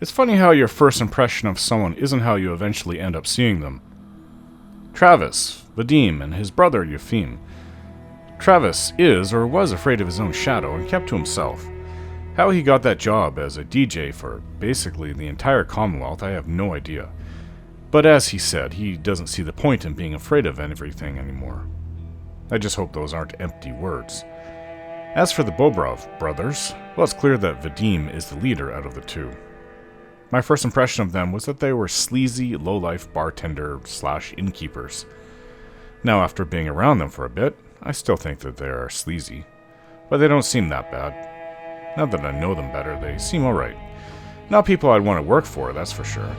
It's funny how your first impression of someone isn't how you eventually end up seeing them. Travis, Vadim, and his brother Yefim. Travis is or was afraid of his own shadow and kept to himself. How he got that job as a DJ for basically the entire Commonwealth, I have no idea. But as he said, he doesn't see the point in being afraid of everything anymore. I just hope those aren't empty words. As for the Bobrov brothers, well, it's clear that Vadim is the leader out of the two. My first impression of them was that they were sleazy, low-life bartender/innkeepers. Now, after being around them for a bit, I still think that they are sleazy. But they don't seem that bad. Now that I know them better, they seem alright. Not people I'd want to work for, that's for sure.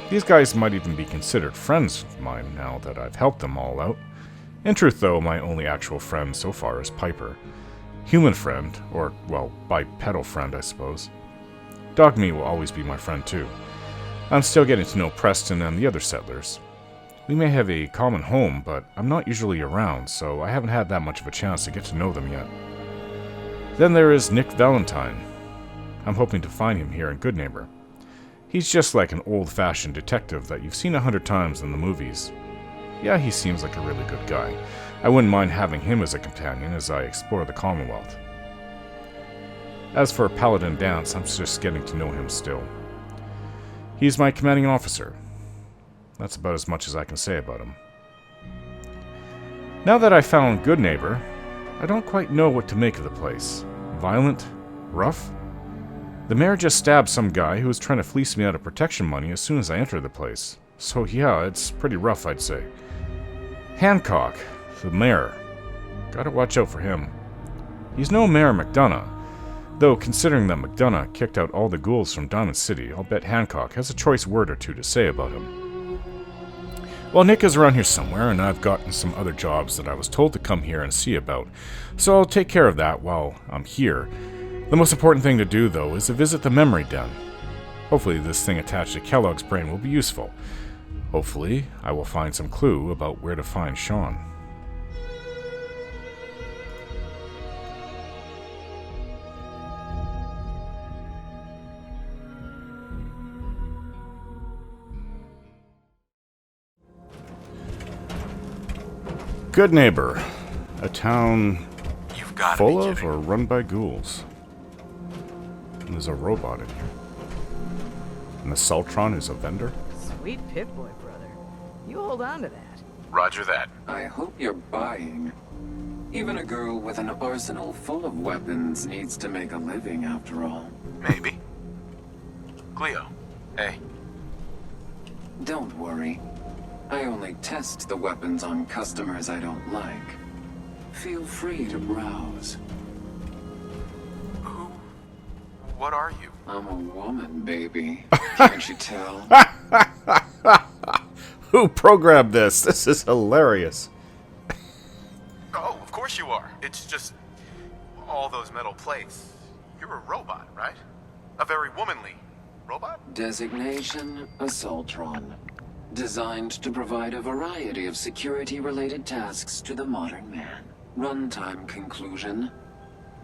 These guys might even be considered friends of mine now that I've helped them all out. In truth, though, my only actual friend so far is Piper. Human friend, or, well, bipedal friend, I suppose. Dogme will always be my friend, too. I'm still getting to know Preston and the other settlers. We may have a common home, but I'm not usually around, so I haven't had that much of a chance to get to know them yet. Then there is Nick Valentine. I'm hoping to find him here in Goodneighbor. He's just like an old-fashioned detective that you've seen 100 times in the movies. Yeah, he seems like a really good guy. I wouldn't mind having him as a companion as I explore the Commonwealth. As for Paladin Dance, I'm just getting to know him still. He's my commanding officer. That's about as much as I can say about him. Now that I found Goodneighbor, I don't quite know what to make of the place. Violent? Rough? The mayor just stabbed some guy who was trying to fleece me out of protection money as soon as I entered the place. So yeah, it's pretty rough, I'd say. Hancock, the mayor. Gotta watch out for him. He's no Mayor McDonough. Though, considering that McDonough kicked out all the ghouls from Diamond City, I'll bet Hancock has a choice word or two to say about him. Well, Nick is around here somewhere, and I've gotten some other jobs that I was told to come here and see about, so I'll take care of that while I'm here. The most important thing to do, though, is to visit the memory den. Hopefully this thing attached to Kellogg's brain will be useful. Hopefully, I will find some clue about where to find Sean. Goodneighbor, a town full of or run by ghouls. And there's a robot in here. And the Sultron is a vendor. Sweet Pip-Boy, brother. You hold on to that. Roger that. I hope you're buying. Even a girl with an arsenal full of weapons needs to make a living, after all. Maybe. Cleo. Hey. Don't worry. I only test the weapons on customers I don't like. Feel free to browse. Who? What are you? I'm a woman, baby. Can't you tell? Who programmed this? This is hilarious. Oh, of course you are. It's just all those metal plates. You're a robot, right? A very womanly robot? Designation, Assaultron. Designed to provide a variety of security-related tasks to the modern man. Runtime conclusion.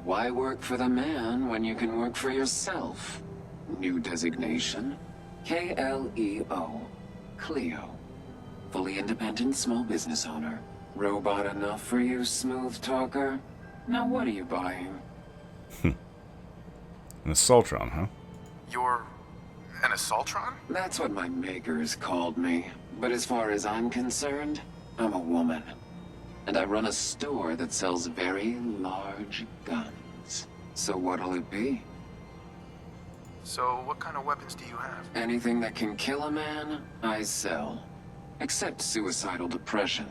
Why work for the man when you can work for yourself? New designation. KLEO. Cleo. Fully independent small business owner. Robot enough for you, smooth talker? Now what are you buying? An Assaultron, huh? You're an Assaultron? That's what my makers called me. But as far as I'm concerned, I'm a woman. And I run a store that sells very large guns. So what'll it be? So what kind of weapons do you have? Anything that can kill a man, I sell. Except suicidal depression.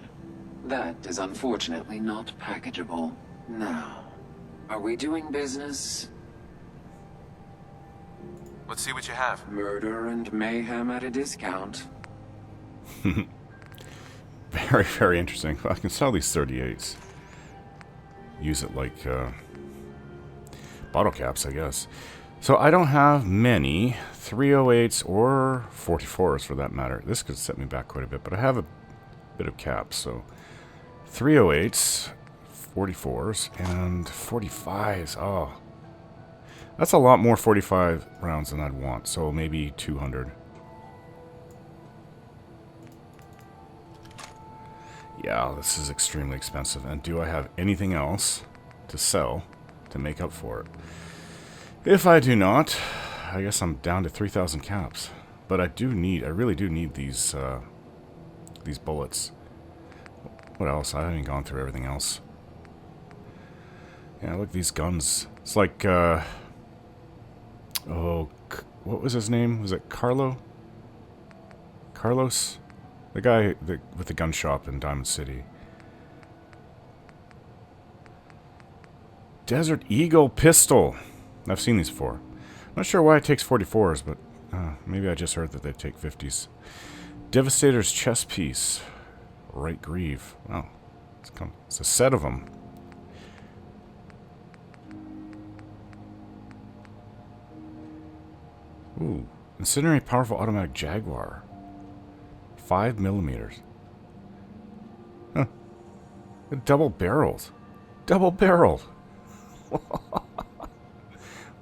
That is unfortunately not packageable. Now, are we doing business? Let's see what you have. Murder and mayhem at a discount. Very, very interesting. Well, I can sell these 38s. Use it like bottle caps, I guess. So I don't have many 308s or 44s for that matter. This could set me back quite a bit, but I have a bit of caps. So 308s, 44s, and 45s. Oh, That's a lot more 45 rounds than I'd want, so maybe 200. Yeah, this is extremely expensive. And do I have anything else to sell to make up for it? If I do not, I guess I'm down to 3,000 caps. But I really do need these bullets. What else? I haven't gone through everything else. Yeah, look, these guns. It's like, oh, what was his name? Was it Carlos? The guy with the gun shop in Diamond City. Desert Eagle pistol. I've seen these before. Not sure why it takes 44s, but maybe I just heard that they take 50s. Devastator's chest piece. Right greave. Oh, it's a set of them. Ooh, incinerate powerful automatic Jaguar. 5 millimeters. Huh. Double barreled. Double barreled.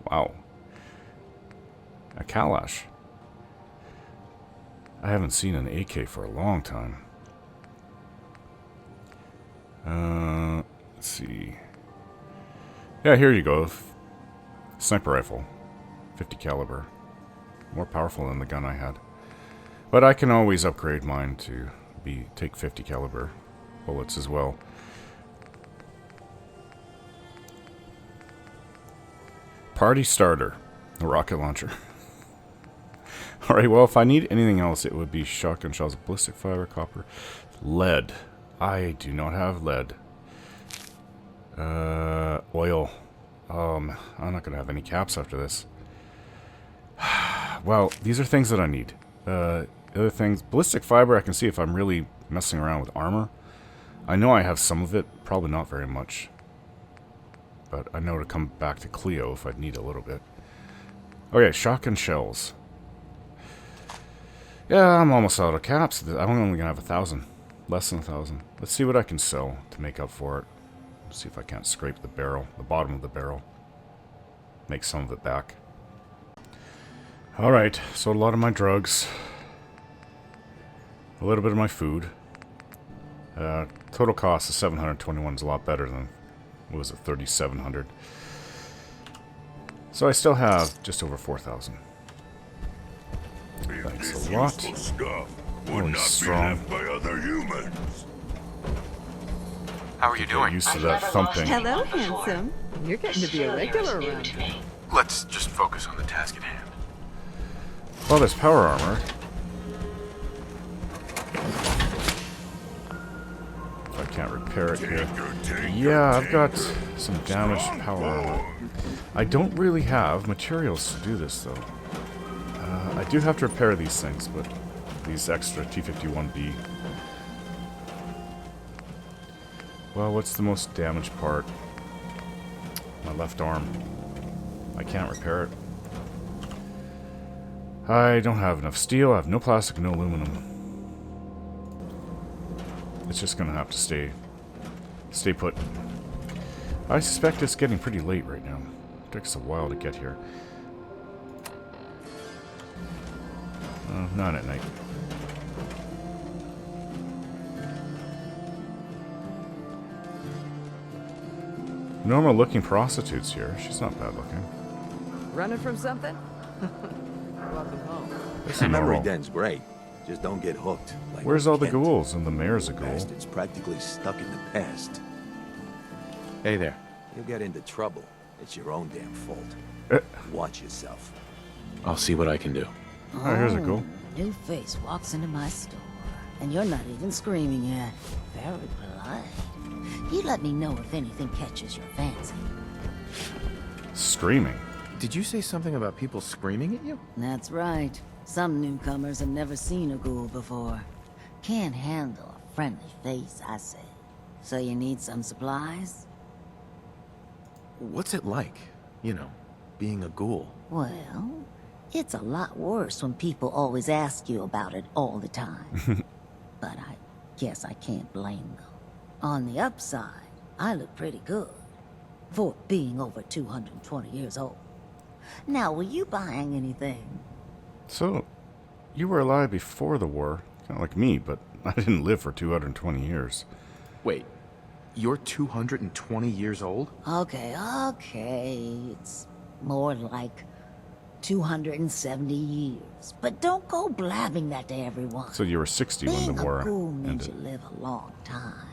Wow. A Kalash. I haven't seen an AK for a long time. Let's see. Yeah, here you go. Sniper rifle. 50 caliber. More powerful than the gun I had. But I can always upgrade mine to take 50 caliber bullets as well. Party starter. A rocket launcher. Alright, well, if I need anything else, it would be shotgun shells, ballistic fiber, copper, lead. I do not have lead. Oil. I'm not going to have any caps after this. Well, these are things that I need. Other things, ballistic fiber, I can see if I'm really messing around with armor. I know I have some of it, probably not very much. But I know to come back to Cleo if I'd need a little bit. Okay, shotgun shells. Yeah, I'm almost out of caps. I'm only gonna have 1,000. Less than 1,000. Let's see what I can sell to make up for it. See if I can't scrape the barrel, the bottom of the barrel. Make some of it back. Alright, so a lot of my drugs. A little bit of my food. Total cost of 721 is a lot better than, what was it, 3,700. So I still have just over 4,000. Thanks a lot. Really strong. How are you doing? Used to that thumping. Hello, handsome. You're getting to be a regular around here. Let's just focus on the task at hand. Well, there's power armor. If I can't repair it here. Yeah, I've got some damaged power armor. I don't really have materials to do this, though. I do have to repair these things, but these extra T-51B. Well, what's the most damaged part? My left arm. I can't repair it. I don't have enough steel, I have no plastic, no aluminum. It's just gonna have to stay put. I suspect it's getting pretty late right now. It takes a while to get here. Not at night. Normal looking prostitutes here. She's not bad looking. Running from something? Welcome home. The memory den's great. Just don't get hooked. Like Where's all the Kent. ghouls? And the mayor's a ghoul. Bastard's practically stuck in the past. Hey there. You get into trouble. It's your own damn fault. Watch yourself. I'll see what I can do. Oh, here's a ghoul. New face walks into my store, and you're not even screaming yet. Very polite. You let me know if anything catches your fancy. Screaming. Did you say something about people screaming at you? That's right. Some newcomers have never seen a ghoul before. Can't handle a friendly face, I say. So you need some supplies? What's it like, you know, being a ghoul? Well, it's a lot worse when people always ask you about it all the time. But I guess I can't blame them. On the upside, I look pretty good for being over 220 years old. Now, were you buying anything? So, you were alive before the war. Kind of like me, but I didn't live for 220 years. Wait, you're 220 years old? Okay, okay. It's more like 270 years. But don't go blabbing that to everyone. So you were 60 when Being the a war ghoul means ended. you live a long time.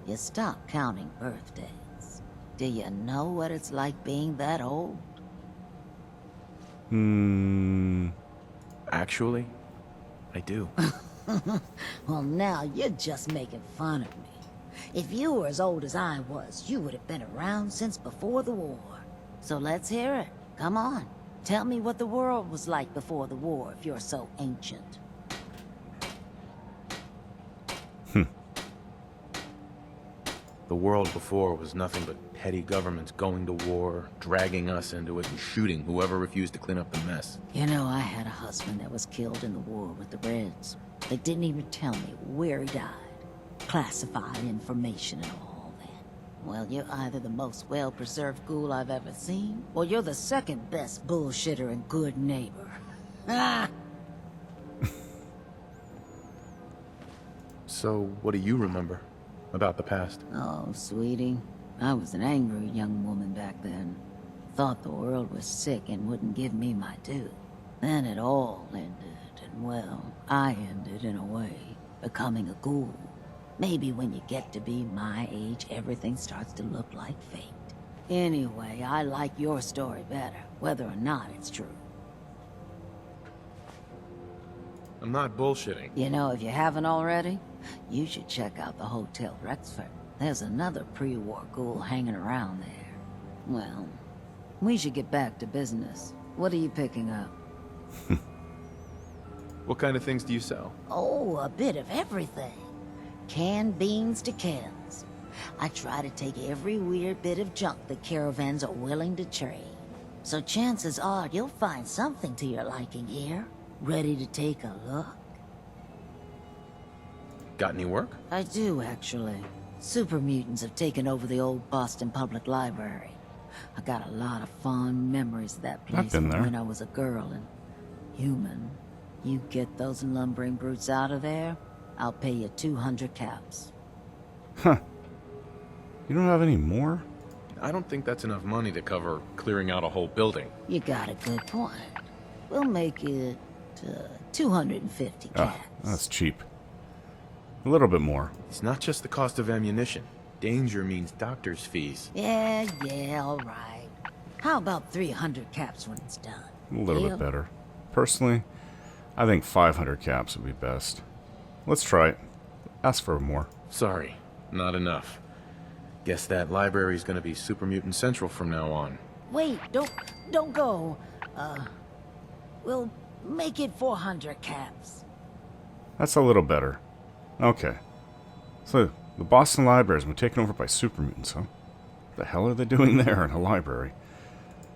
You stop counting birthdays. Do you know what it's like being that old? Actually, I do. Well, now you're just making fun of me. If you were as old as I was, you would have been around since before the war. So let's hear it. Come on. Tell me what the world was like before the war if you're so ancient. The world before was nothing but petty governments going to war, dragging us into it, and shooting whoever refused to clean up the mess. You know, I had a husband that was killed in the war with the Reds. They didn't even tell me where he died. Classified information and all that. Well, you're either the most well-preserved ghoul I've ever seen, or you're the second best bullshitter and good neighbor. Ah! So, what do you remember about the past? Oh, sweetie. I was an angry young woman back then. Thought the world was sick and wouldn't give me my due. Then it all ended, and well, I ended in a way, becoming a ghoul. Maybe when you get to be my age, everything starts to look like fate. Anyway, I like your story better, whether or not it's true. I'm not bullshitting. You know, if you haven't already, you should check out the Hotel Rexford. There's another pre-war ghoul hanging around there. Well, we should get back to business. What are you picking up? What kind of things do you sell? Oh, a bit of everything. Canned beans to cans. I try to take every weird bit of junk the caravans are willing to trade. So chances are you'll find something to your liking here. Ready to take a look? Got any work? I do, actually. Super mutants have taken over the old Boston Public Library. I got a lot of fond memories of that place been from there. when I was a girl and human. You get those lumbering brutes out of there, I'll pay you 200 caps. Huh. You don't have any more? I don't think that's enough money to cover clearing out a whole building. You got a good point. We'll make it 250 caps. Ah, that's cheap. A little bit more. It's not just the cost of ammunition. Danger means doctor's fees. Yeah, all right. How about 300 caps when it's done? A little Deal? bit better. Personally, I think 500 caps would be best. Let's try it. Ask for more. Sorry, not enough. Guess that library's gonna be Super Mutant Central from now on. Wait, don't go. We'll make it 400 caps. That's a little better. Okay. So, the Boston Library has been taken over by super mutants, huh? The hell are they doing there in a library?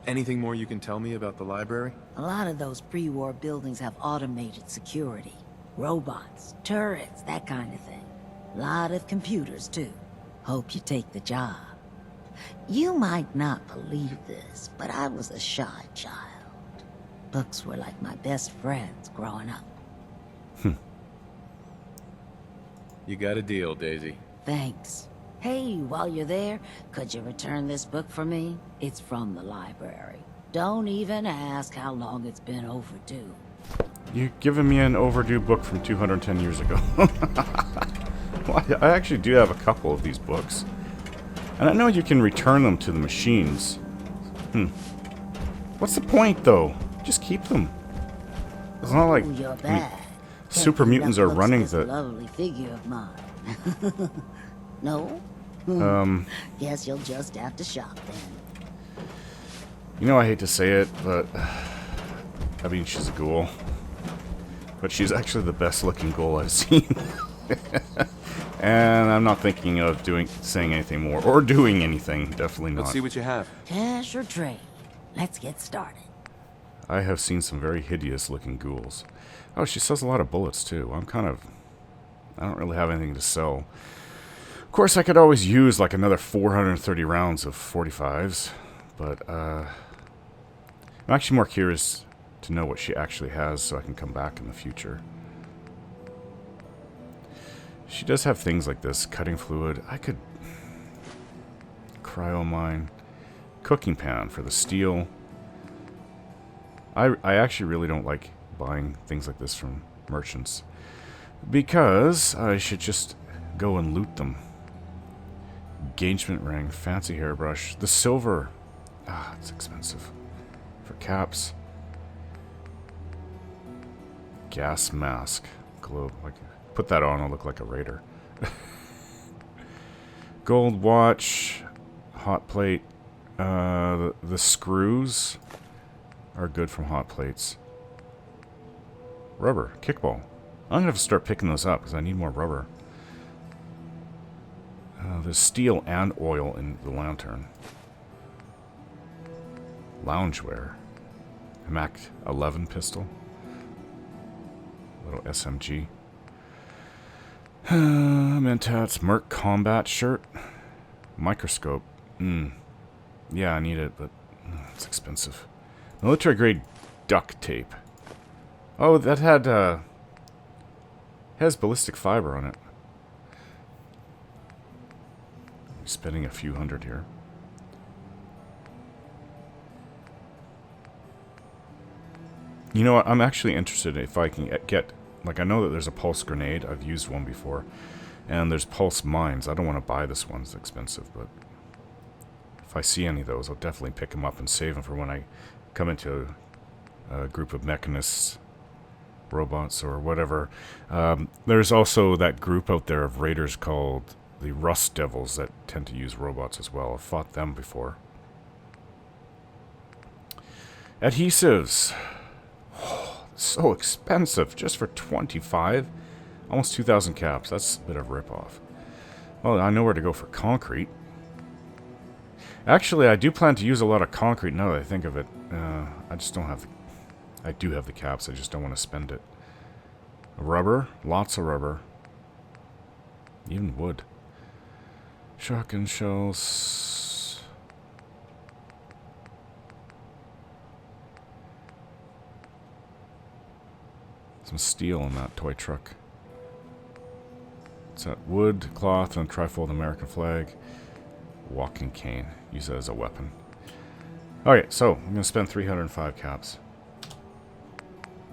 Anything more you can tell me about the library? A lot of those pre-war buildings have automated security. Robots, turrets, that kind of thing. A lot of computers, too. Hope you take the job. You might not believe this, but I was a shy child. Books were like my best friends growing up. You got a deal, Daisy. Thanks. Hey, while you're there, could you return this book for me? It's from the library. Don't even ask how long it's been overdue. You're giving me an overdue book from 210 years ago. Well, I actually do have a couple of these books. And I know you can return them to the machines. What's the point, though? Just keep them. It's not like Ooh, you're back. super Can't mutants keep are up running looks this the... lovely figure of mine. No? Guess you'll just have to shop then. You know, I hate to say it, but... I mean, she's a ghoul. But she's actually the best looking ghoul I've seen. And I'm not thinking of saying anything more. Or doing anything. Definitely not. Let's see what you have. Cash or trade? Let's get started. I have seen some very hideous looking ghouls. Oh, she sells a lot of bullets too. I don't really have anything to sell. Of course, I could always use like another 430 rounds of 45s. But, I'm actually more curious to know what she actually has so I can come back in the future. She does have things like this. Cutting fluid. I could... Cryo mine. Cooking pan for the steel. I actually really don't like buying things like this from merchants, because I should just go and loot them. Engagement ring, fancy hairbrush, the silver. Ah, it's expensive. For caps. Gas mask. Globe. Like, put that on, I'll look like a raider. Gold watch. Hot plate. The screws are good from hot plates. Rubber. Kickball. I'm going to have to start picking those up because I need more rubber. There's steel and oil in the lantern. Loungewear. Mac 11 pistol. Little SMG. Mentats. Merc combat shirt. Microscope. Yeah, I need it, but it's expensive. Military grade duct tape. Oh, that had has ballistic fiber on it. I'm spending a few hundred here. You know what? I'm actually interested if I can get... Like, I know that there's a pulse grenade. I've used one before. And there's pulse mines. I don't want to buy this one. It's expensive, but... If I see any of those, I'll definitely pick them up and save them for when I come into a group of mechanists, robots, or whatever. There's also that group out there of raiders called the Rust Devils that tend to use robots as well. I've fought them before. Adhesives. Oh, so expensive. Just for 25. Almost 2,000 caps. That's a bit of a rip-off. Well, I know where to go for concrete. Actually, I do plan to use a lot of concrete now that I think of it. I just don't have... I do have the caps, I just don't want to spend it. Rubber. Lots of rubber. Even wood. Shotgun shells. Some steel in that toy truck. It's that wood, cloth, and trifold American flag. Walking cane. Use it as a weapon. Alright, so I'm going to spend 305 caps.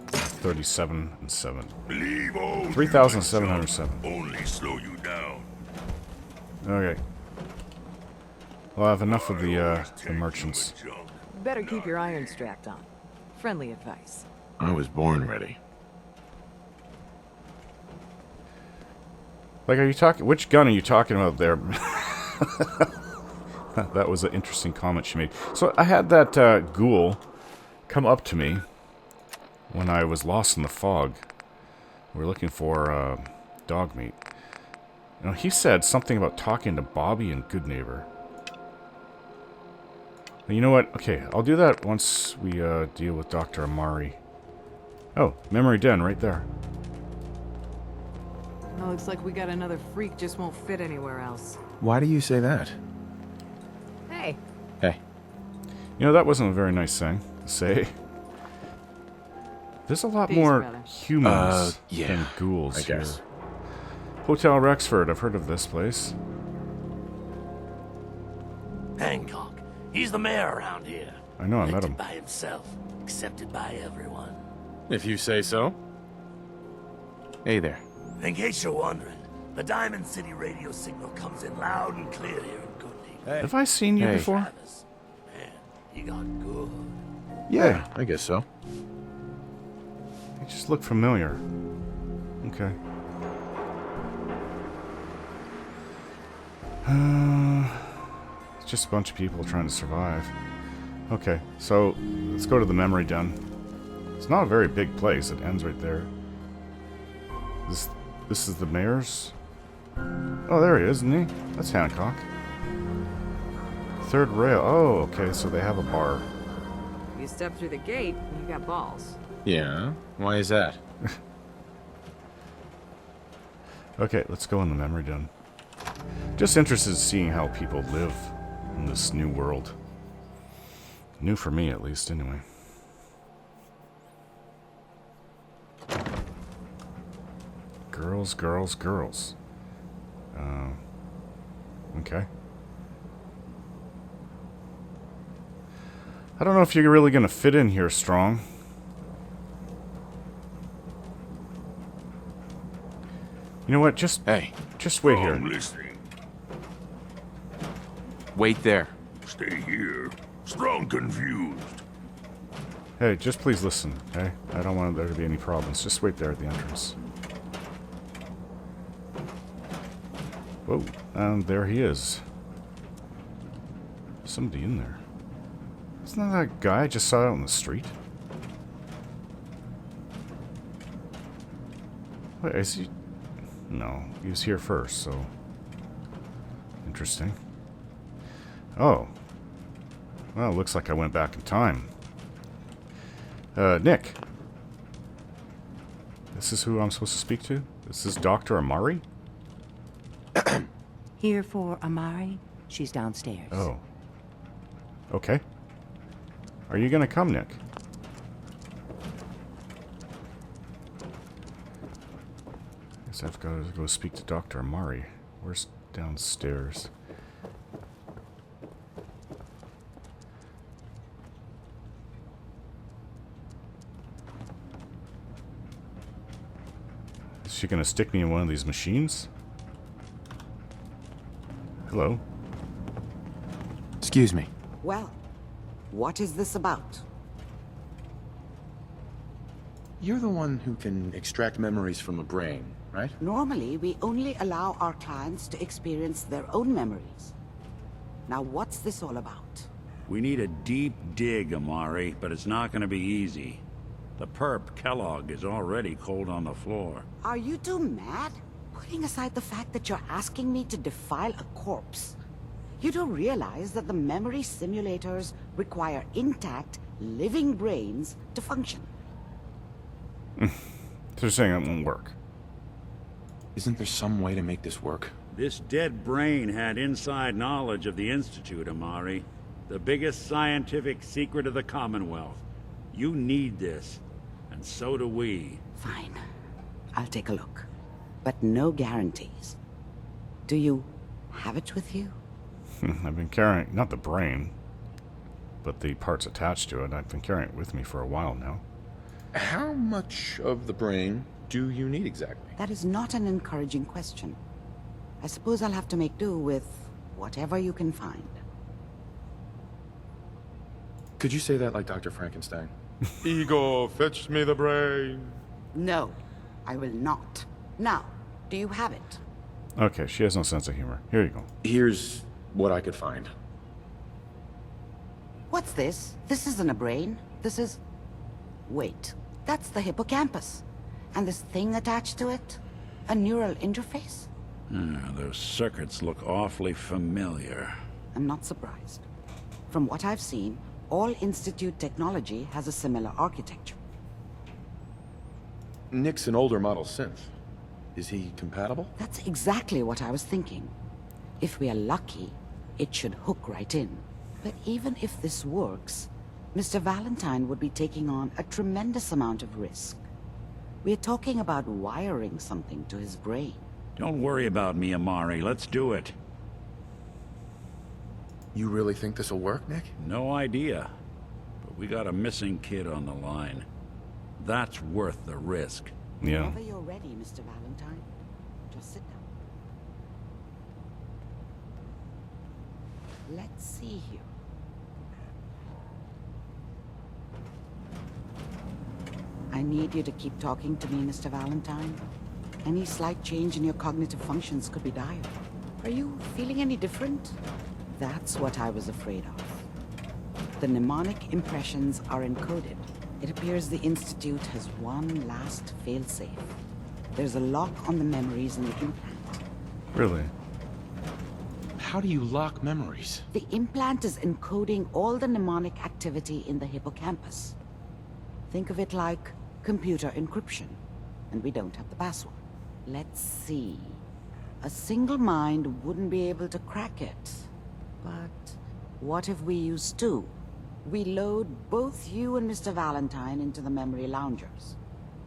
37 and 7. 3,707. Only slow you down. Okay. Well, I have enough of the merchants. Better keep your iron strapped on. Friendly advice. I was born ready. Like, are you talking... Which gun are you talking about there? That was an interesting comment she made. So I had that ghoul come up to me when I was lost in the fog. We were looking for dog meat. You know, he said something about talking to Bobby and Goodneighbor. You know what? Okay, I'll do that once we deal with Dr. Amari. Oh, memory den right there. Well, looks like we got another freak just won't fit anywhere else. Why do you say that? Hey. Hey. You know, that wasn't a very nice thing to say. There's a lot Peace, more brother. humans Yeah, than ghouls I guess. here. Hotel Rexford, I've heard of this place. Hancock. He's the mayor around here. I know, I met Elected him. by himself, accepted by everyone. If you say so. Hey there. In case you're wondering, the Diamond City radio signal comes in loud and clear here in Goodneighbor. Have I seen you Hey. before? Travis, man, he got good. Yeah, I guess so. You just look familiar. Okay. It's just a bunch of people trying to survive. Okay, so let's go to the memory den. It's not a very big place. It ends right there. This is the mayor's? Oh, there he is, isn't he? That's Hancock. Third rail. Oh, okay, so they have a bar. You step through the gate, you got balls. Yeah? Why is that? Okay, let's go in the memory den. Just interested in seeing how people live in this new world. New for me, at least, anyway. Girls, girls, girls. Okay. I don't know if you're really gonna fit in here strong. You know what? Just wait here. I'm listening. Wait there. Stay here. Strong confused. Hey, just please listen, okay? I don't want there to be any problems. Just wait there at the entrance. Whoa, and there he is. Somebody in there. Isn't that that guy I just saw out on the street? Wait, is he... No, he was here first, so... Interesting. Oh. Well, it looks like I went back in time. Nick. This is who I'm supposed to speak to? This is Dr. Amari? Here for Amari. She's downstairs. Oh. Okay. Are you gonna come, Nick? Guess I've got to go speak to Dr. Amari. Where's downstairs? Is she gonna stick me in one of these machines? Hello? Excuse me. Well, what is this about? You're the one who can extract memories from a brain, right? Normally, we only allow our clients to experience their own memories. Now, what's this all about? We need a deep dig, Amari, but it's not gonna be easy. The perp, Kellogg, is already cold on the floor. Are you two mad? Putting aside the fact that you're asking me to defile a corpse, you don't realize that the memory simulators require intact, living brains to function. So you're saying it won't work? Isn't there some way to make this work? This dead brain had inside knowledge of the Institute, Amari. The biggest scientific secret of the Commonwealth. You need this, and so do we. Fine. I'll take a look. But no guarantees. Do you have it with you? I've been carrying, not the brain, but the parts attached to it. I've been carrying it with me for a while now. How much of the brain do you need exactly? That is not an encouraging question. I suppose I'll have to make do with whatever you can find. Could you say that like Dr. Frankenstein? Ego, fetch me the brain. No, I will not. Now, do you have it? Okay, she has no sense of humor. Here you go. Here's what I could find. What's this? This isn't a brain. This is... Wait, that's the hippocampus. And this thing attached to it? A neural interface? Those circuits look awfully familiar. I'm not surprised. From what I've seen, all Institute technology has a similar architecture. Nick's an older model synth. Is he compatible? That's exactly what I was thinking. If we are lucky, it should hook right in. But even if this works, Mr. Valentine would be taking on a tremendous amount of risk. We're talking about wiring something to his brain. Don't worry about me, Amari. Let's do it. You really think this'll work, Nick? No idea. But we got a missing kid on the line. That's worth the risk. Yeah. Whenever you're ready, Mr. Valentine, just sit down. Let's see here. I need you to keep talking to me, Mr. Valentine. Any slight change in your cognitive functions could be dire. Are you feeling any different? That's what I was afraid of. The mnemonic impressions are encoded. It appears the Institute has one last failsafe. There's a lock on the memories in the implant. Really? How do you lock memories? The implant is encoding all the mnemonic activity in the hippocampus. Think of it like computer encryption, and we don't have the password. Let's see. A single mind wouldn't be able to crack it. But what if we use two? We load both you and Mr. Valentine into the memory loungers.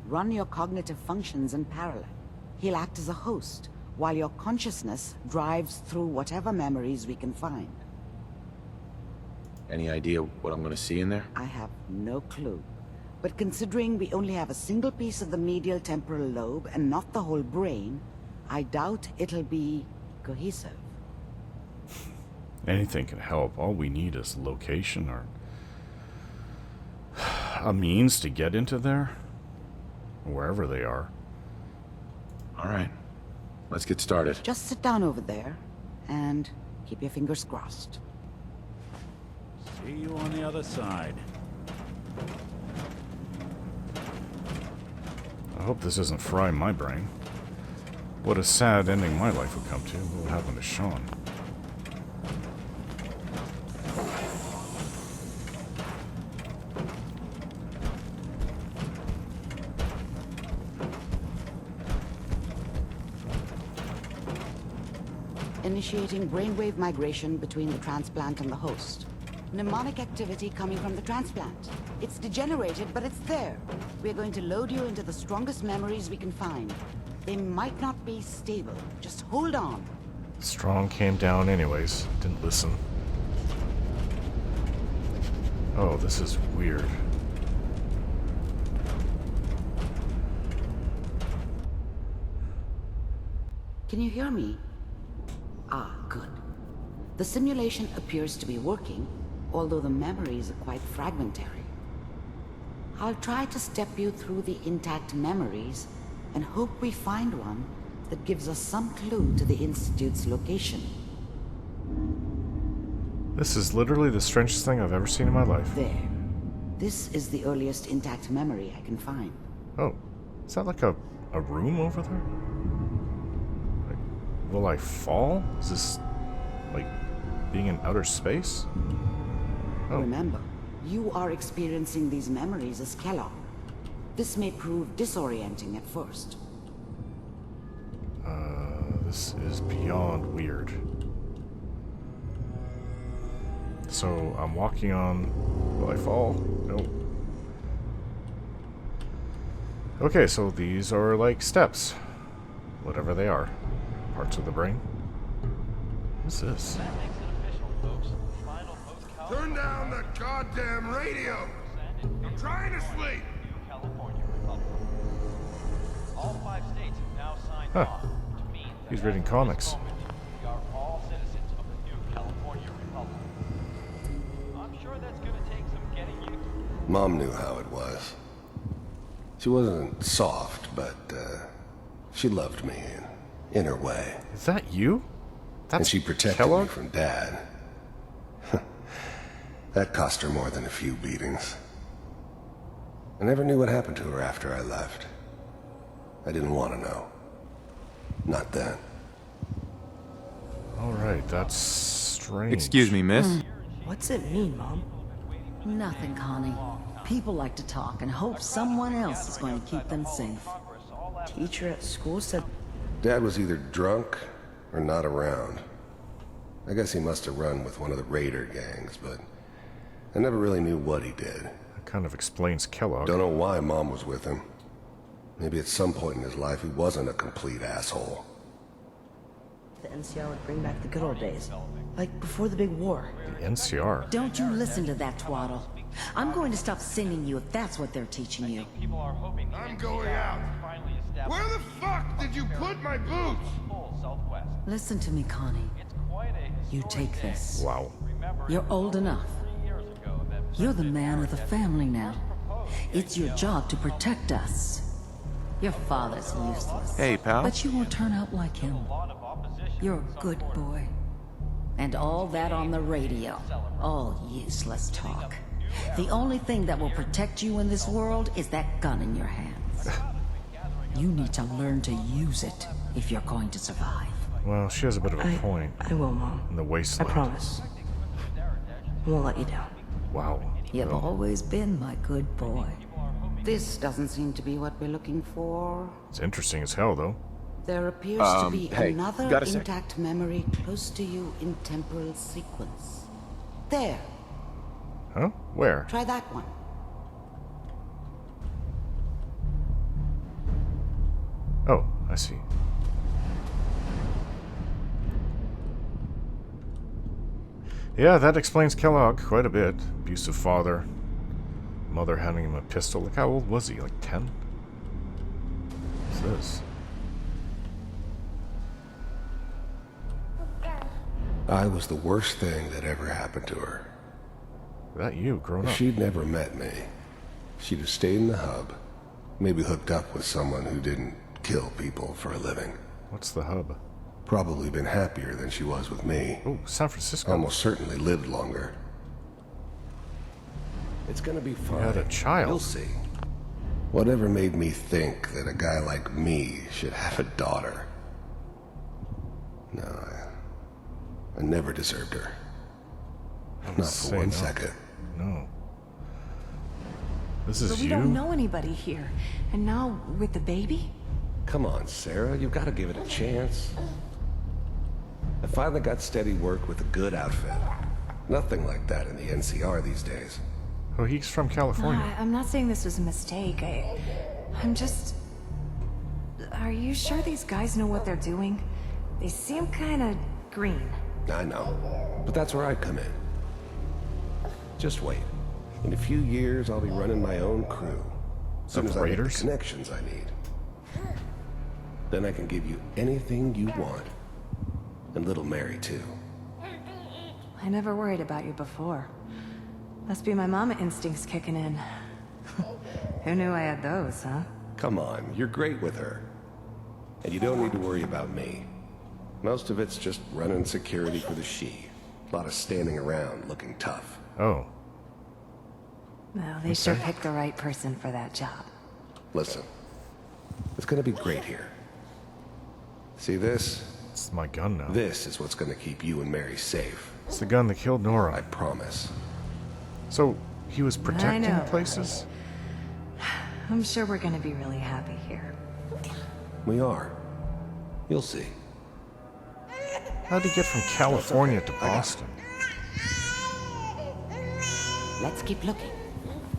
Run your cognitive functions in parallel. He'll act as a host, while your consciousness drives through whatever memories we can find. Any idea what I'm gonna see in there? I have no clue. But considering we only have a single piece of the medial temporal lobe and not the whole brain, I doubt it'll be cohesive. Anything can help. All we need is location or a means to get into there, wherever they are. All right, let's get started. Just sit down over there and keep your fingers crossed. See you on the other side. I hope this isn't frying my brain. What a sad ending my life would come to. What would happen to Sean? Initiating brainwave migration between the transplant and the host. Mnemonic activity coming from the transplant. It's degenerated, but it's there. We're going to load you into the strongest memories we can find. They might not be stable. Just hold on. Strong came down anyways. Didn't listen. Oh, this is weird. Can you hear me? Ah, good. The simulation appears to be working, although the memories are quite fragmentary. I'll try to step you through the intact memories and hope we find one that gives us some clue to the Institute's location. This is literally the strangest thing I've ever seen in my life. There. This is the earliest intact memory I can find. Oh, is that like a room over there? Like, will I fall? Is this like being in outer space? Oh. Remember, you are experiencing these memories as Kellogg. This may prove disorienting at first. This is beyond weird. So, I'm walking on... Will I fall? Nope. Okay, so these are like steps. Whatever they are. Parts of the brain. What's this? Turn down the goddamn radio! I'm trying to sleep! All 5 states have now signed Huh. off, which means that He's reading comics. we are all citizens of the new California Republic. I'm sure that's gonna take some getting used to. Mom knew how it was. She wasn't soft, but, she loved me in her way. Is that you? That's and she protected Kellogg? me from Dad. That cost her more than a few beatings. I never knew what happened to her after I left. I didn't want to know. Not then. Alright, that's strange. Excuse me, miss. What's it mean, Mom? Nothing, Connie. People like to talk and hope someone else is going to keep them safe. Teacher at school said Dad was either drunk or not around. I guess he must have run with one of the raider gangs, but I never really knew what he did. That kind of explains Kellogg. Don't know why Mom was with him. Maybe at some point in his life he wasn't a complete asshole. the NCR would bring back the good old days. Like before the big war. The NCR? Don't you listen to that twaddle. I'm going to stop singing you if that's what they're teaching you. I'm going out. Where the fuck did you put my boots? Listen to me, Connie. You take this. Wow. You're old enough. You're the man of the family now. It's your job to protect us. Your father's useless. Hey, pal. But you won't turn out like him. You're a good boy. And all that on the radio. All useless talk. The only thing that will protect you in this world is that gun in your hands. You need to learn to use it if you're going to survive. Well, she has a bit of a point. I will, Mom. In the wasteland. I promise. I won't let you down. Wow. You've always been my good boy. This doesn't seem to be what we're looking for. It's interesting as hell, though. There appears to be hey, another got a sec? intact memory close to you in temporal sequence. There. Huh? Where? Try that one. Oh, I see. Yeah, that explains Kellogg quite a bit. Abusive father. Mother handing him a pistol. Look, how old was he? Like 10? What's this? I was the worst thing that ever happened to her. That you, grown If up. she'd never met me, she'd have stayed in the hub, maybe hooked up with someone who didn't kill people for a living. What's the hub? Probably been happier than she was with me. Oh, San Francisco. Almost certainly lived longer. It's gonna be fine. You had a child. You'll see. Whatever made me think that a guy like me should have a daughter? No, I never deserved her. Not for one second. No. This is But we you? don't know anybody here. And now, with the baby? Come on, Sarah, you've got to give it a chance. I finally got steady work with a good outfit. Nothing like that in the NCR these days. Oh, he's from California. I'm not saying this was a mistake. I'm just... Are you sure these guys know what they're doing? They seem kind of green. I know, but that's where I come in. Just wait. In a few years, I'll be running my own crew. As soon as I get the connections I need. Then I can give you anything you want. And little Mary, too. I never worried about you before. Must be my mama instincts kicking in. Who knew I had those, huh? Come on, you're great with her. And you don't need to worry about me. Most of it's just running security for the she. A lot of standing around looking tough. Oh. Well, they sure picked the right person for that job. Listen, it's gonna be great here. See this? It's my gun now. This is what's gonna keep you and Mary safe. It's the gun that killed Nora. I promise. So, he was protecting know. places? I'm sure we're gonna be really happy here. We are. You'll see. How'd he get from California to Boston? Let's keep looking.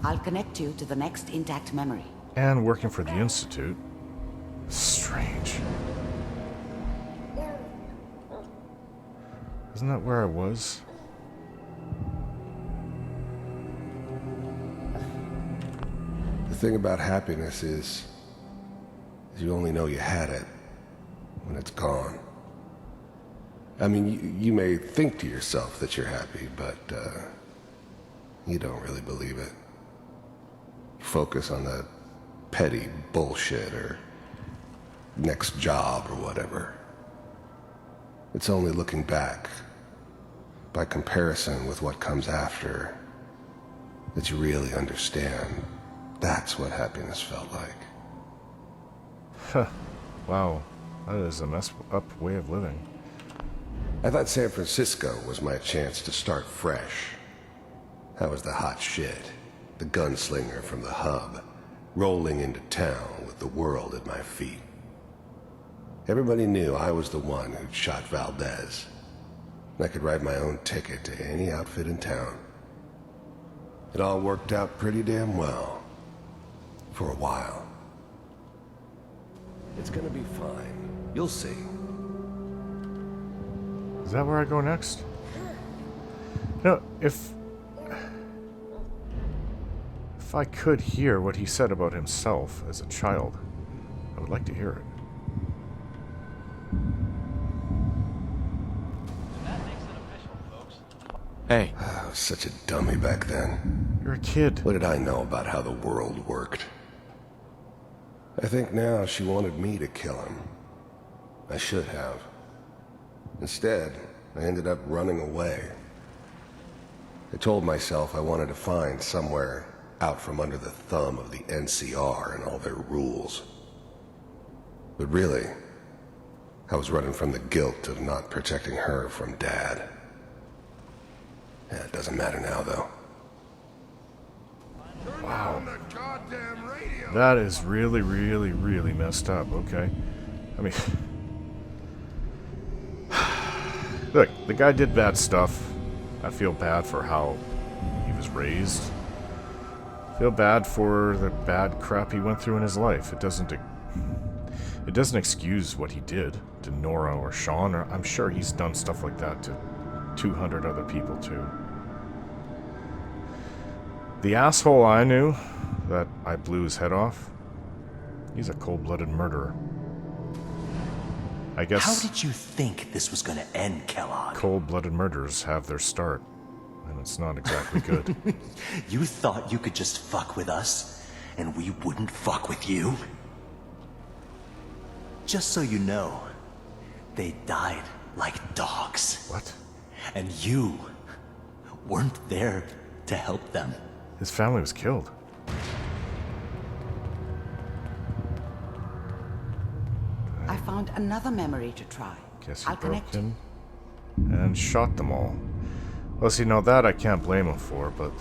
I'll connect you to the next intact memory. And working for the Institute. Strange. Isn't that where I was? The thing about happiness is you only know you had it when it's gone. I mean, you may think to yourself that you're happy, but you don't really believe it. Focus on that petty bullshit or next job or whatever. It's only looking back, by comparison with what comes after, that you really understand. That's what happiness felt like. Huh. Wow. That is a messed up way of living. I thought San Francisco was my chance to start fresh. I was the hot shit, the gunslinger from the hub, rolling into town with the world at my feet. Everybody knew I was the one who'd shot Valdez. I could write my own ticket to any outfit in town. It all worked out pretty damn well. For a while. It's gonna be fine. You'll see. Is that where I go next? No, if I could hear what he said about himself as a child, I would like to hear it. Hey. I was such a dummy back then. You're a kid. What did I know about how the world worked? I think now she wanted me to kill him. I should have. Instead, I ended up running away. I told myself I wanted to find somewhere out from under the thumb of the NCR and all their rules. But really, I was running from the guilt of not protecting her from Dad. Yeah, it doesn't matter now, though. Wow. That is really, really, really messed up, okay? I mean... Look, the guy did bad stuff. I feel bad for how he was raised. I feel bad for the bad crap he went through in his life. It It doesn't excuse what he did to Nora or Sean, or I'm sure he's done stuff like that to 200 other people too. The asshole I knew that I blew his head off, he's a cold-blooded murderer. I guess... How did you think this was gonna end, Kellogg? Cold-blooded murderers have their start, and it's not exactly good. You thought you could just fuck with us, and we wouldn't fuck with you? Just so you know, they died like dogs. What? And you weren't there to help them. His family was killed. I found another memory to try. Guess he I'll broke connect. in and shot them all. Well, see, now that I can't blame him for, but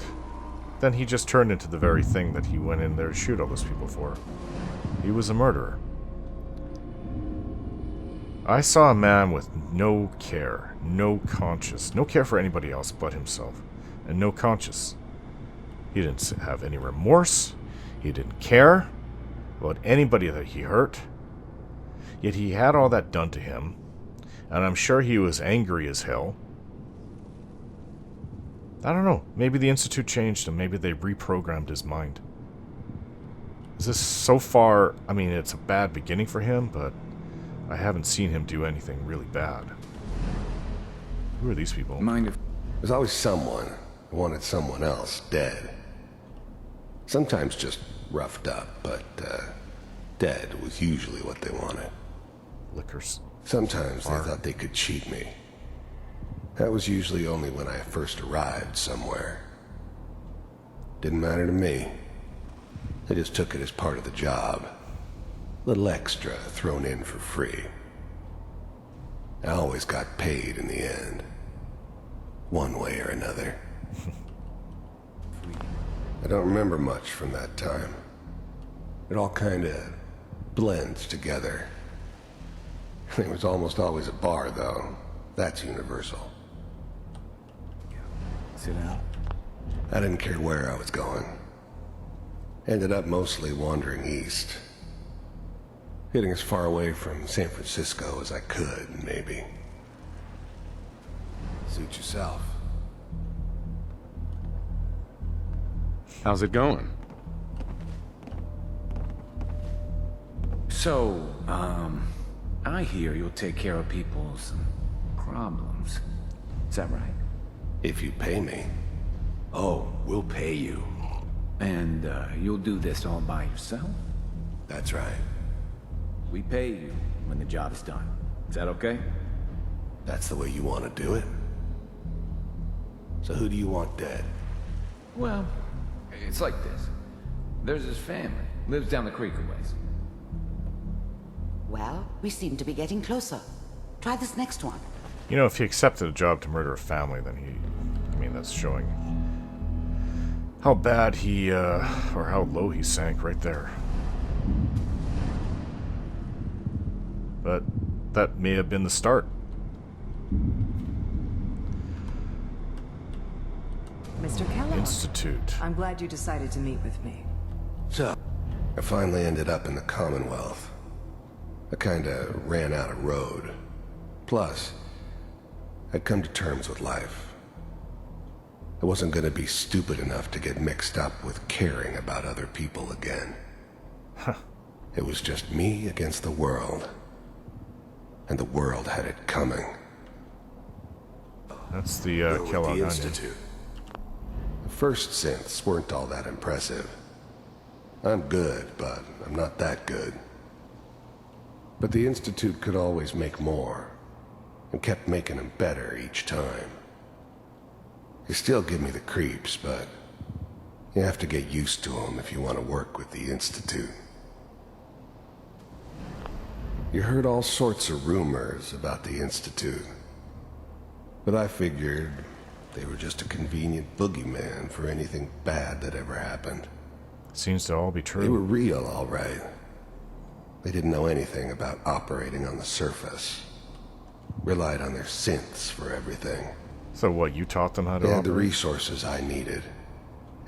then he just turned into the very thing that he went in there to shoot all those people for. He was a murderer. I saw a man with no care, no conscience, no care for anybody else but himself, and no conscience. He didn't have any remorse. He didn't care about anybody that he hurt. Yet he had all that done to him, and I'm sure he was angry as hell. I don't know. Maybe the Institute changed him. Maybe they reprogrammed his mind. Is this so far... I mean, it's a bad beginning for him, but I haven't seen him do anything really bad. Who are these people? There's always someone who wanted someone else dead. Sometimes just roughed up, but dead was usually what they wanted. Liquors. Sometimes they thought they could cheat me. That was usually only when I first arrived somewhere. Didn't matter to me. They just took it as part of the job. Little extra thrown in for free. I always got paid in the end. One way or another. I don't remember much from that time. It all kinda blends together. There was almost always a bar, though. That's universal. Sit down. I didn't care where I was going. Ended up mostly wandering east. Getting as far away from San Francisco as I could, maybe. Suit yourself. How's it going? So, I hear you'll take care of people's problems. Is that right? If you pay me. Oh, we'll pay you. And, you'll do this all by yourself? That's right. We pay you when the job is done. Is that okay? That's the way you want to do it? So who do you want dead? Well, it's like this. There's his family. Lives down the creek a ways. Well, we seem to be getting closer. Try this next one. You know, if he accepted a job to murder a family, then he... I mean, that's showing how bad he, or how low he sank right there. But that may have been the start. Mr. Kellogg. Institute. I'm glad you decided to meet with me. So, I finally ended up in the Commonwealth. I kinda ran out of road. Plus, I'd come to terms with life. I wasn't gonna be stupid enough to get mixed up with caring about other people again. Huh. It was just me against the world. And the world had it coming. That's the Kellogg Institute. The first synths weren't all that impressive. I'm good, but I'm not that good. But the Institute could always make more, and kept making them better each time. They still give me the creeps, but you have to get used to them if you want to work with the Institute. You heard all sorts of rumors about the Institute, but I figured they were just a convenient boogeyman for anything bad that ever happened. Seems to all be true. They were real, all right. They didn't know anything about operating on the surface. Relied on their synths for everything. So what, you taught them how to They had the operate? resources I needed,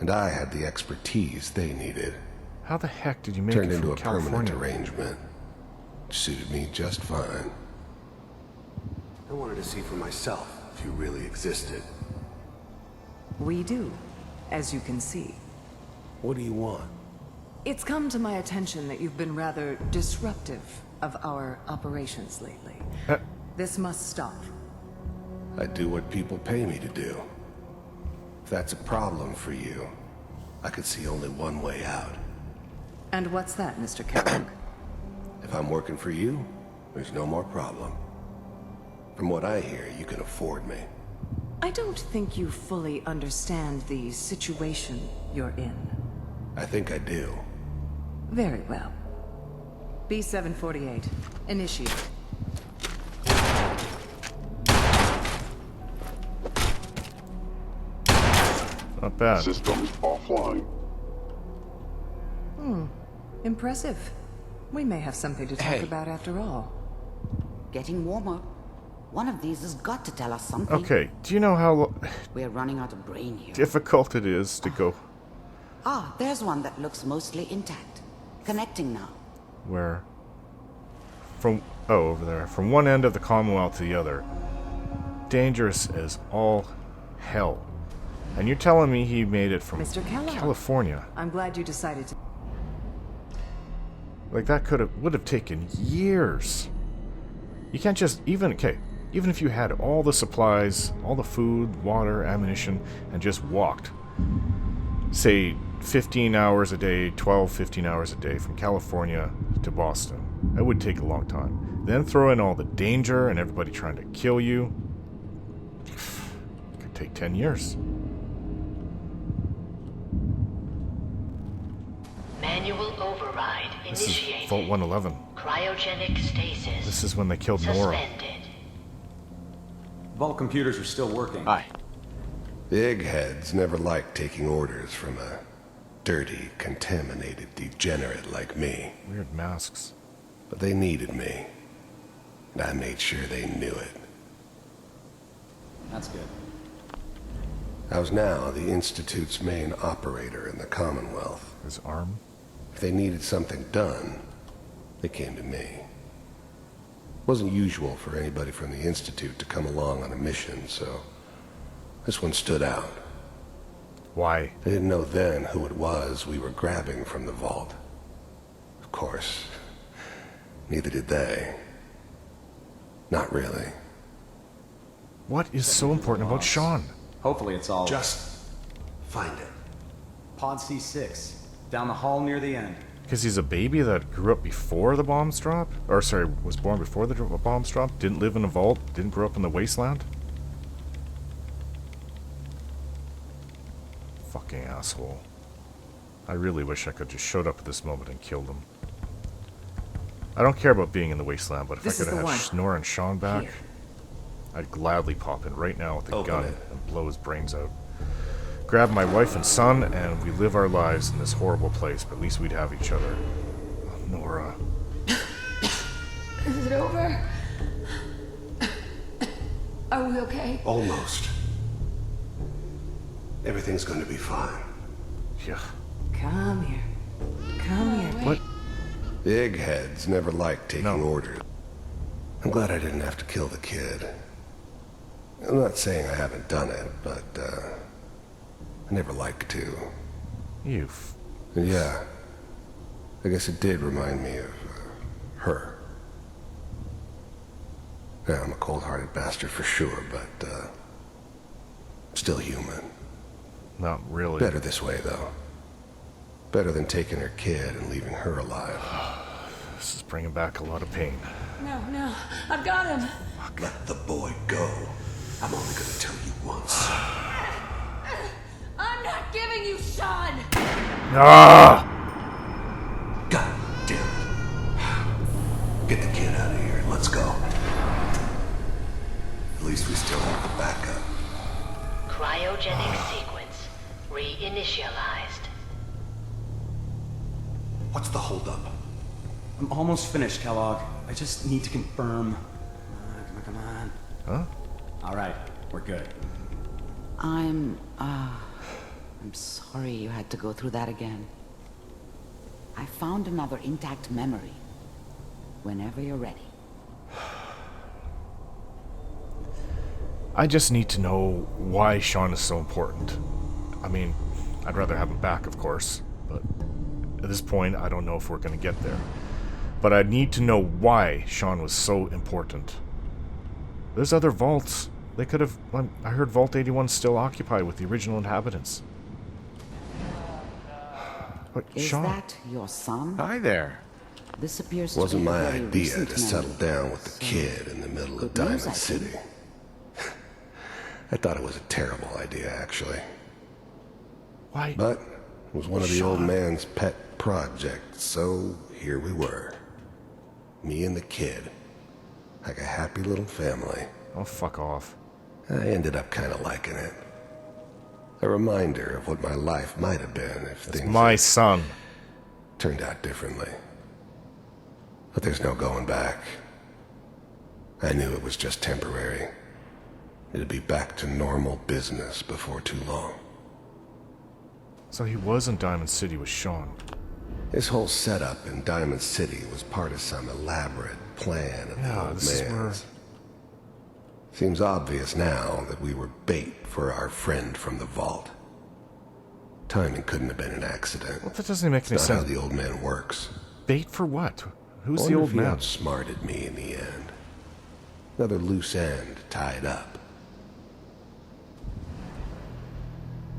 and I had the expertise they needed. How the heck did you make Turned it into from a California? permanent arrangement. Suited me just fine. I wanted to see for myself if you really existed. We do, as you can see. What do you want? It's come to my attention that you've been rather disruptive of our operations lately. This must stop. I do what people pay me to do. If that's a problem for you, I could see only one way out. And what's that, Mr. Kellogg? If I'm working for you, there's no more problem. From what I hear, you can afford me. I don't think you fully understand the situation you're in. I think I do. Very well. B-748, initiate. Not bad. Systems offline. Impressive. We may have something to talk about after all. Getting warmer. One of these has got to tell us something. Okay, do you know how We're running out of brain here. difficult it is to go... Ah, there's one that looks mostly intact. Connecting now. Where? From... Oh, over there. From one end of the Commonwealth to the other. Dangerous as all hell. And you're telling me he made it from Mr. Kellogg. California. I'm glad you decided to... Like, that would have taken years. You can't just... Even if you had all the supplies, all the food, water, ammunition, and just walked, say, 15 hours a day, 12, 15 hours a day from California to Boston, that would take a long time. Then throw in all the danger and everybody trying to kill you. It could take 10 years. Manual override This initiated. is Vault 111. Cryogenic stasis. This is when they killed Nora. Suspended. Vault computers are still working. Hi. The eggheads never liked taking orders from a dirty, contaminated degenerate like me. Weird masks. But they needed me. And I made sure they knew it. That's good. I was now the Institute's main operator in the Commonwealth. His arm? If they needed something done, they came to me. It wasn't usual for anybody from the Institute to come along on a mission, so this one stood out. Why? They didn't know then who it was we were grabbing from the vault. Of course, neither did they. Not really. What is so important about Sean? Hopefully it's all... Just find it. Pod C6. Down the hall near the end. Because he's a baby that grew up before the bombs dropped? Or, sorry, was born before the bombs dropped? Didn't live in a vault? Didn't grow up in the wasteland? Fucking asshole. I really wish I could just showed up at this moment and killed him. I don't care about being in the wasteland, but if I could have had Nora and Sean back, I'd gladly pop in right now with a gun and blow his brains out. Grab my wife and son, and we live our lives in this horrible place, but at least we'd have each other. Oh, Nora. Is it over? Are we okay? Almost. Everything's going to be fine. Yeah. Come here. Come here. What? The eggheads never liked taking orders. I'm glad I didn't have to kill the kid. I'm not saying I haven't done it, but, I never liked to. Yeah. I guess it did remind me of, her. Yeah, I'm a cold-hearted bastard for sure, but, still human. Not really. Better this way, though. Better than taking her kid and leaving her alive. This is bringing back a lot of pain. No, I've got him. Let the boy go. I'm only gonna tell you once. I'm not giving you Sean. Ah! God damn it. Get the kid out of here and let's go. At least we still have the backup. Cryogenic sequence reinitialized. What's the holdup? I'm almost finished, Kellogg. I just need to confirm. Come on. Huh? All right, we're good. I'm sorry you had to go through that again. I found another intact memory. Whenever you're ready. I just need to know why Sean is so important. I mean, I'd rather have him back, of course, but at this point, I don't know if we're going to get there. But I need to know why Sean was so important. There's other vaults. They could have... I heard Vault 81's still occupied with the original inhabitants. But Is Sean... that your son? Hi there. This appears to Wasn't be a my very idea recent to settle memory. down with the kid in the middle of Good Diamond news, I think. City. I thought it was a terrible idea, actually. Why? But it was one of the old man's pet projects, so here we were. Me and the kid. Like a happy little family. Oh, fuck off. I ended up kind of liking it. A reminder of what my life might have been if It's things my had son. turned out differently. But there's no going back. I knew it was just temporary. It'd be back to normal business before too long. So he was in Diamond City with Sean. His whole setup in Diamond City was part of some elaborate plan of the old man's. Seems obvious now that we were bait for our friend from the vault. Timing couldn't have been an accident. Well, that doesn't make any It's not sense. how the old man works. Bait for what? Who's Wonder the if old he man? outsmarted me in the end. Another loose end tied up.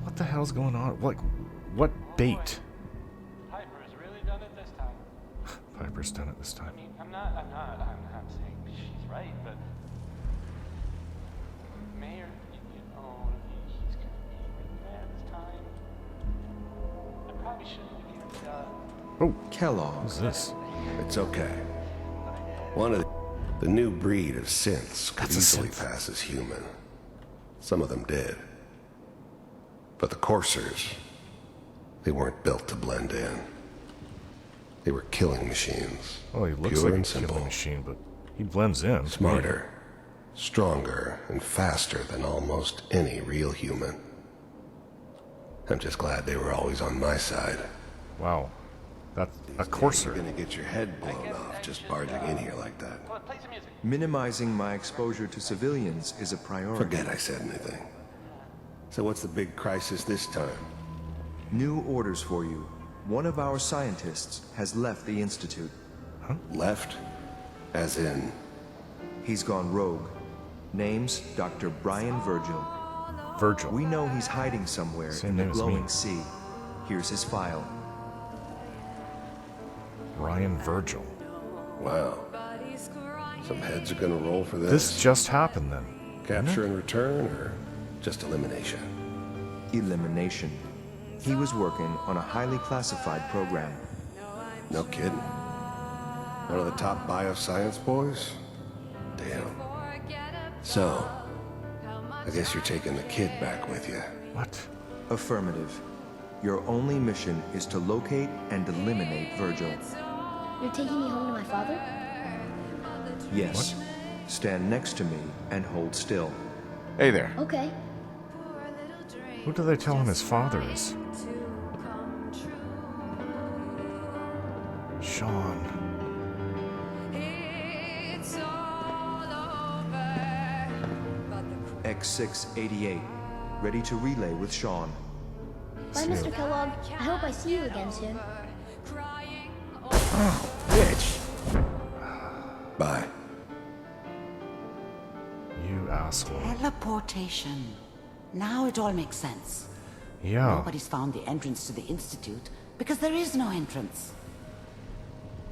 What the hell's going on? What bait? Piper's really done it this time. Piper's done it this time. I mean, I'm not saying she's right, but Mayor, you know, he's gonna be really mad this time. I probably shouldn't have given Oh, Kellogg. Who's this? It's okay. One of the new breed of synths could That's a easily synth. pass as human. Some of them did. But the coursers, they weren't built to blend in. They were killing machines. Oh, he looks Pure like and a killing simple. machine, but he blends in. Smarter, stronger, and faster than almost any real human. I'm just glad they were always on my side. Wow. That's a courser. You're gonna get your head blown off just barging in here like that. Minimizing my exposure to civilians is a priority. Forget I said anything. So what's the big crisis this time? New orders for you. One of our scientists has left the Institute. Huh? Left? As in? He's gone rogue. Name's Dr. Brian Virgil. Virgil. We know he's hiding somewhere Same in the name as me. glowing sea. Here's his file. Brian Virgil. Wow. Some heads are gonna roll for this. This just happened then. Capture and return, or just elimination? Elimination. He was working on a highly classified program. No kidding. One of the top bioscience boys? Damn. So, I guess you're taking the kid back with you. What? Affirmative. Your only mission is to locate and eliminate Virgil. You're taking me home to my father? Yes. Stand next to me and hold still. Hey there. Okay. Who do they tell him his father is? Sean. X688. Ready to relay with Sean. Bye, Mr. Kellogg. I hope I see you again soon. Oh, bitch. Bye. You asshole. Teleportation. Now it all makes sense. Yeah. Nobody's found the entrance to the Institute because there is no entrance.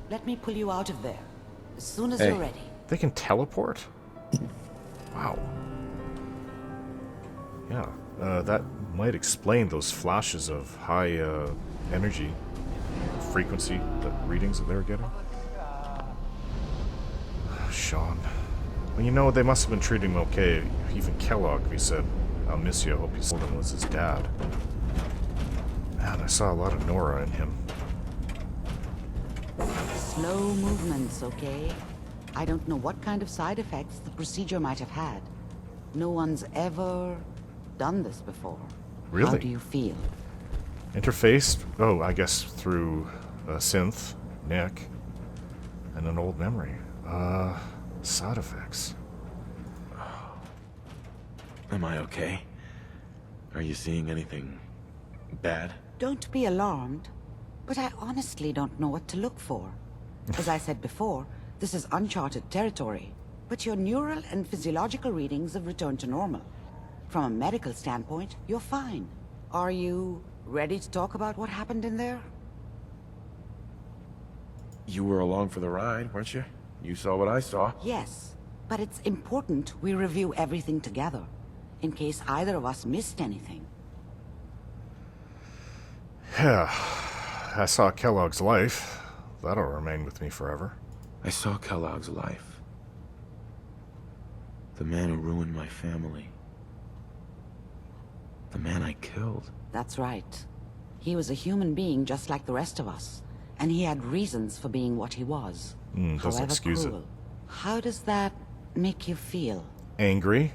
Let me pull you out of there as soon as Hey. you're ready. They can teleport? Wow. Yeah, that might explain those flashes of high energy frequency readings that they were getting. Sean. Well, you know, they must have been treating him okay. Even Kellogg, he said, "I'll miss you. I hope you told him was his dad." Man, I saw a lot of Nora in him. Slow movements, okay? I don't know what kind of side effects the procedure might have had. No one's ever done this before. Really? How do you feel? Interfaced? Oh, I guess through synth, Nick. And an old memory. Side effects. Am I okay? Are you seeing anything bad? Don't be alarmed, but I honestly don't know what to look for. As I said before, this is uncharted territory, but your neural and physiological readings have returned to normal. From a medical standpoint, you're fine. Are you ready to talk about what happened in there? You were along for the ride, weren't you? You saw what I saw. Yes, but it's important we review everything together, in case either of us missed anything. Yeah. I saw Kellogg's life. That'll remain with me forever. I saw Kellogg's life. The man who ruined my family. The man I killed. That's right. He was a human being just like the rest of us, and he had reasons for being what he was. Doesn't However excuse cruel. it. How does that make you feel? Angry?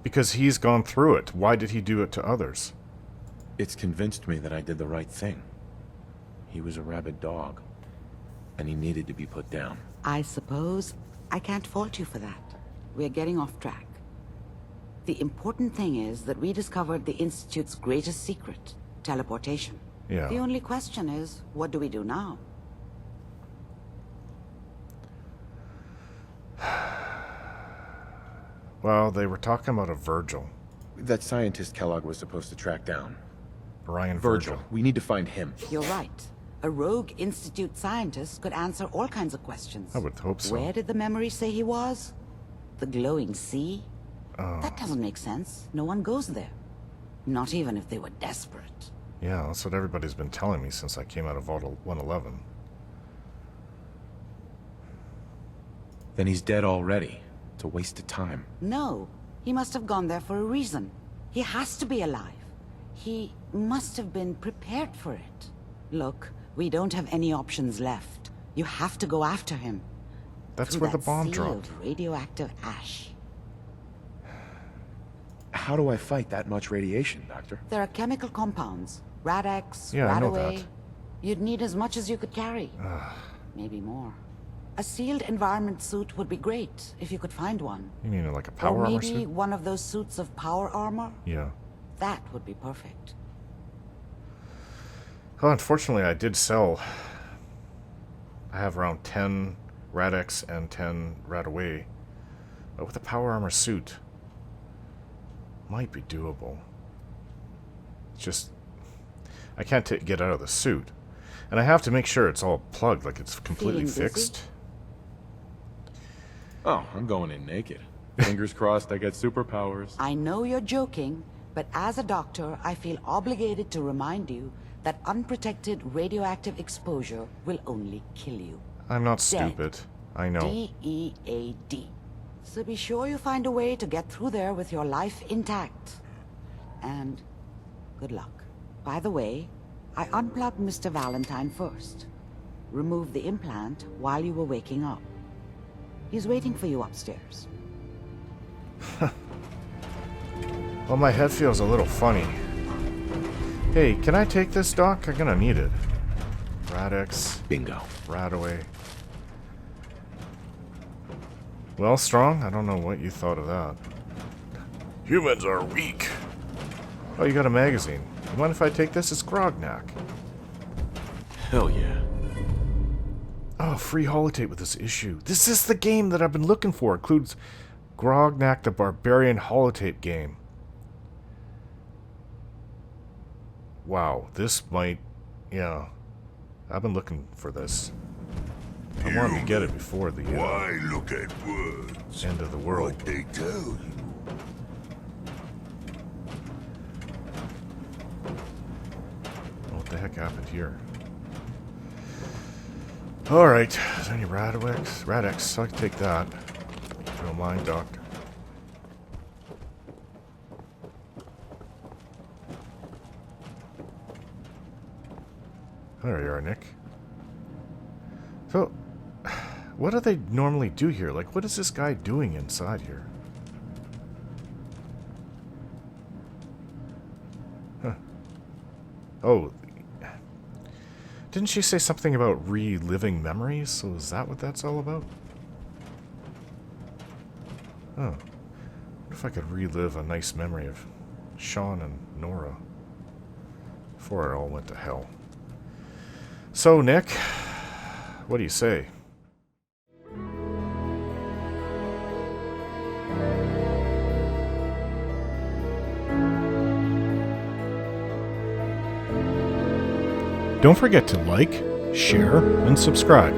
Because he's gone through it. Why did he do it to others? It's convinced me that I did the right thing. He was a rabid dog, and he needed to be put down. I suppose I can't fault you for that. We're getting off track. The important thing is that we discovered the Institute's greatest secret, teleportation. Yeah. The only question is, what do we do now? Well, they were talking about a Virgil. That scientist Kellogg was supposed to track down. Brian Virgil. We need to find him. You're right. A rogue Institute scientist could answer all kinds of questions. I would hope so. Where did the memory say he was? The glowing sea? Oh. That doesn't make sense. No one goes there. Not even if they were desperate. Yeah, that's what everybody's been telling me since I came out of Vault 111. Then he's dead already. It's a waste of time. No, he must have gone there for a reason. He has to be alive. He must have been prepared for it. Look, we don't have any options left. You have to go after him. That's Through where the that bomb sea dropped. of radioactive ash. How do I fight that much radiation, Doctor? There are chemical compounds. Rad-X, Yeah, I know Radaway. that. You'd need as much as you could carry. Maybe more. A sealed environment suit would be great, if you could find one. You mean like a power or armor maybe suit? one of those suits of power armor? Yeah. That would be perfect. Well, unfortunately, I did sell. I have around 10 Rad-X and 10 Radaway. But with a power armor suit, might be doable. It's just, I can't get out of the suit. And I have to make sure it's all plugged, like it's completely Feeling busy? fixed. Oh, I'm going in naked. Fingers crossed I get superpowers. I know you're joking, but as a doctor, I feel obligated to remind you that unprotected radioactive exposure will only kill you. I'm not Dead. stupid. I know. D-E-A-D. So be sure you find a way to get through there with your life intact. And good luck. By the way, I unplugged Mr. Valentine first. Removed the implant while you were waking up. He's waiting for you upstairs. Well, my head feels a little funny. Hey, can I take this, Doc? I'm gonna need it. Rad-X. Bingo. Radaway. Well, Strong, I don't know what you thought of that. Humans are weak. Oh, you got a magazine. You mind if I take this? It's Grognak. Hell yeah. Oh, free holotape with this issue. This is the game that I've been looking for. It includes Grognak the Barbarian holotape game. Wow, this might... Yeah. I've been looking for this. I wanted to get it before the Why look at words? end of the world. What they tell you. What the heck happened here? Alright, is there any Rad-X? Rad-X, I can take that. If you don't mind, Doctor. There you are, Nick. So, what do they normally do here? Like, what is this guy doing inside here? Huh. Oh. Didn't she say something about reliving memories? So is that what that's all about? Oh. What if I could relive a nice memory of Sean and Nora before it all went to hell? So, Nick, what do you say? Don't forget to like, share, and subscribe.